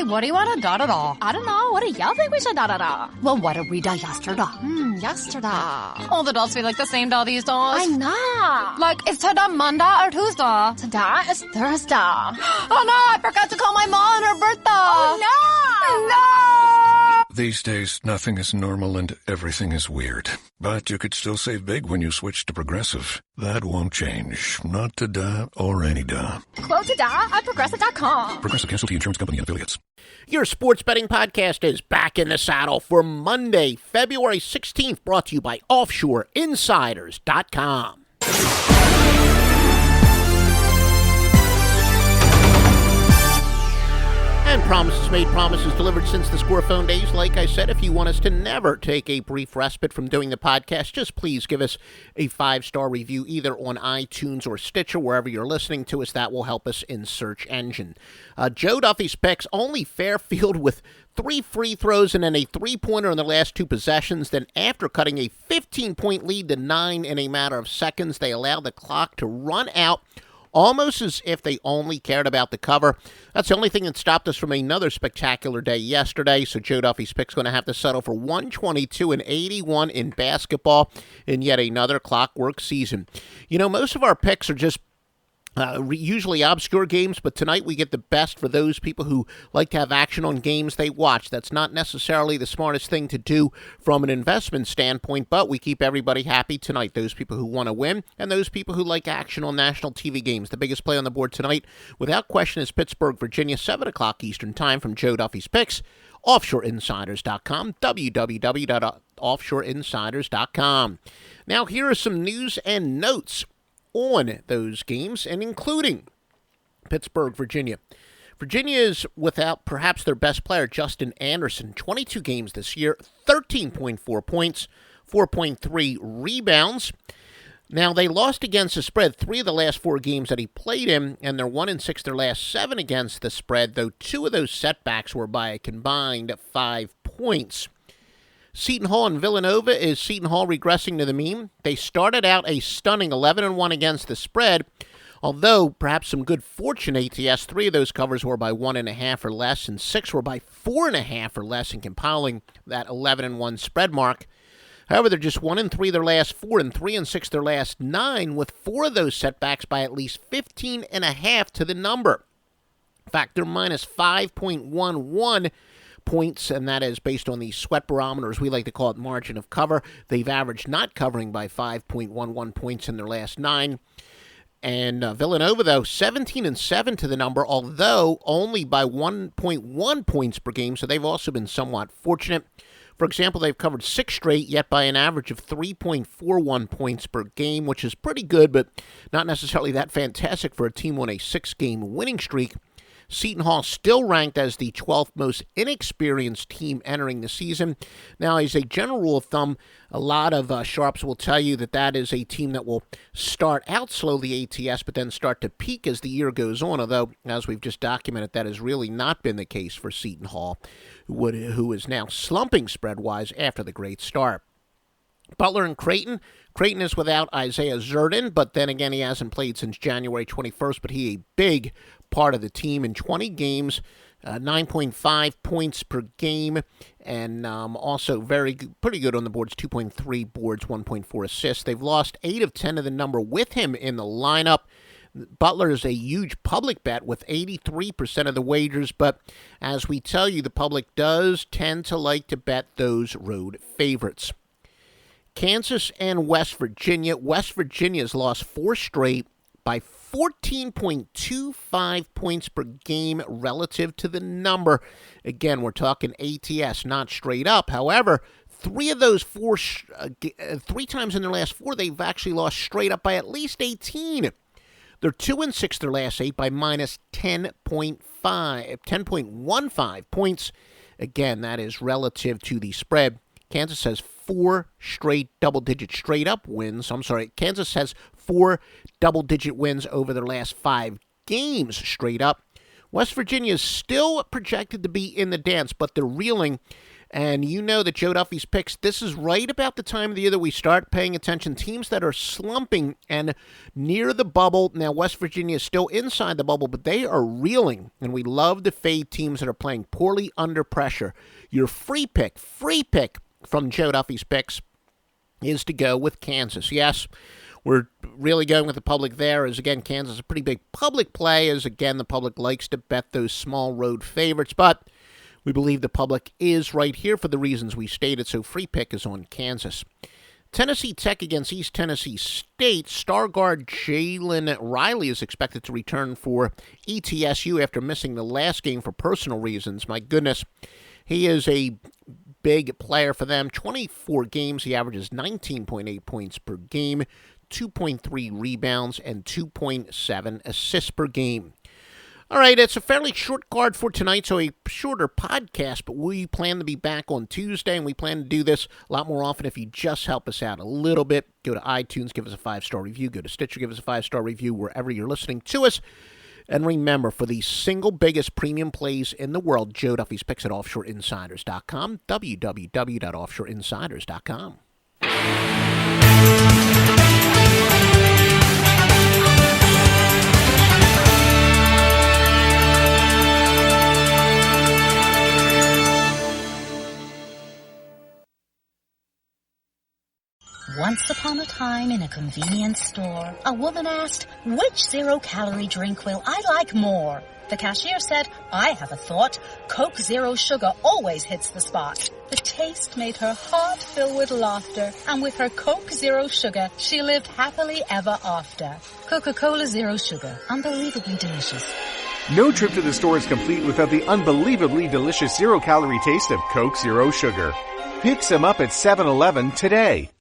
Hey, what do you want to da-da-da? I don't know. What do y'all think we should da-da-da? Well, what did we da yesterday? Yesterday. All the dolls feel like the same doll these days. I know. Like, is today Monday or Tuesday? Today is Thursday. Oh no, I forgot to call my mom on her birthday. Oh no! No! These days, nothing is normal and everything is weird. But you could still save big when you switch to Progressive. That won't change. Not today or any day. Quote today at Progressive.com. Progressive Casualty Insurance Company and Affiliates. Your sports betting podcast is back in the saddle for Monday, February 16th, brought to you by OffshoreInsiders.com. And promises made, promises delivered since the Score phone days. Like I said, if you want us to never take a brief respite from doing the podcast, just please give us a 5-star review either on iTunes or Stitcher, wherever you're listening to us. That will help us in search engine. Joe Duffy's picks, only Fairfield with 3 free throws and then a 3-pointer in the last 2 possessions. Then after cutting a 15-point lead to 9 in a matter of seconds, they allowed the clock to run out, almost as if they only cared about the cover. That's the only thing that stopped us from another spectacular day yesterday. So Joe Duffy's pick's going to have to settle for 122-81 in basketball in yet another clockwork season. You know, most of our picks are just usually obscure games, but tonight we get the best for those people who like to have action on games they watch. That's not necessarily the smartest thing to do from an investment standpoint, but we keep everybody happy tonight. Those people who want to win and those people who like action on national TV games. The biggest play on the board tonight, without question, is Pittsburgh, Virginia, 7 o'clock Eastern Time from Joe Duffy's Picks. OffshoreInsiders.com, www.offshoreinsiders.com. Now, here are some news and notes on those games, and including Pittsburgh, Virginia. Virginia is without perhaps their best player, Justin Anderson. 22 games this year, 13.4 points, 4.3 rebounds. Now, they lost against the spread 3 of the last 4 games that he played in, and they're 1-6 their last 7 against the spread, though 2 of those setbacks were by a combined 5 points. Seton Hall and Villanova. Is Seton Hall regressing to the mean? They started out a stunning 11-1 against the spread, although perhaps some good fortune ATS. 3 of those covers were by 1.5 or less, and 6 were by 4.5 or less in compiling that 11-1 spread mark. However, they're just 1-3 their last 4 and 3-6 their last 9, with 4 of those setbacks by at least 15.5 to the number. In fact, they're minus 5.11 points, and that is based on the sweat barometer, as we like to call it, margin of cover. They've averaged not covering by 5.11 points in their last 9. And Villanova, though, 17-7 to the number, although only by 1.1 points per game, so they've also been somewhat fortunate. For example, they've covered 6 straight, yet by an average of 3.41 points per game, which is pretty good, but not necessarily that fantastic for a team on a 6-game winning streak. Seton Hall still ranked as the 12th most inexperienced team entering the season. Now, as a general rule of thumb, a lot of sharps will tell you that that is a team that will start out slowly ATS, but then start to peak as the year goes on, although, as we've just documented, that has really not been the case for Seton Hall, who is now slumping spread-wise after the great start. Butler and Creighton. Creighton is without Isaiah Zerdin, but then again, he hasn't played since January 21st, but he a big part of the team in 20 games, 9.5 points per game, and also pretty good on the boards, 2.3 boards, 1.4 assists. They've lost 8 of 10 of the number with him in the lineup. Butler is a huge public bet with 83% of the wagers, but as we tell you, the public does tend to like to bet those road favorites. Kansas and West Virginia. West Virginia has lost 4 straight by 14.25 points per game relative to the number. Again, we're talking ATS, not straight up. However, 3 of those 4, 3 times in their last 4, they've actually lost straight up by at least 18. They're 2-6 their last 8 by minus 10.15 points. Again, that is relative to the spread. Kansas has 4 straight double-digit straight-up wins. Kansas has 4 double-digit wins over their last 5 games straight up. West Virginia is still projected to be in the dance, but they're reeling And you know that Joe Duffy's picks, this is right about the time of the year that we start paying attention. Teams that are slumping and near the bubble. Now, West Virginia is still inside the bubble, but they are reeling. And we love to fade teams that are playing poorly under pressure. Your free pick from Joe Duffy's picks is to go with Kansas. Yes, we're really going with the public there, as again, Kansas is a pretty big public play, as again, the public likes to bet those small road favorites, but we believe the public is right here for the reasons we stated, so free pick is on Kansas. Tennessee Tech against East Tennessee State. Star guard Jalen Riley is expected to return for ETSU after missing the last game for personal reasons. My goodness, he is a big player for them. 24 games, he averages 19.8 points per game, 2.3 rebounds, and 2.7 assists per game. All right, it's a fairly short card for tonight, so a shorter podcast, but we plan to be back on Tuesday, and we plan to do this a lot more often if you just help us out a little bit. Go to iTunes, give us a 5-star review. Go to Stitcher, give us a 5-star review wherever you're listening to us. And remember, for the single biggest premium plays in the world, Joe Duffy's picks at offshoreinsiders.com, www.offshoreinsiders.com. Once upon a time in a convenience store, a woman asked, "Which zero-calorie drink will I like more?" The cashier said, "I have a thought. Coke Zero Sugar always hits the spot." The taste made her heart fill with laughter, and with her Coke Zero Sugar, she lived happily ever after. Coca-Cola Zero Sugar, unbelievably delicious. No trip to the store is complete without the unbelievably delicious zero-calorie taste of Coke Zero Sugar. Pick some up at 7-Eleven today.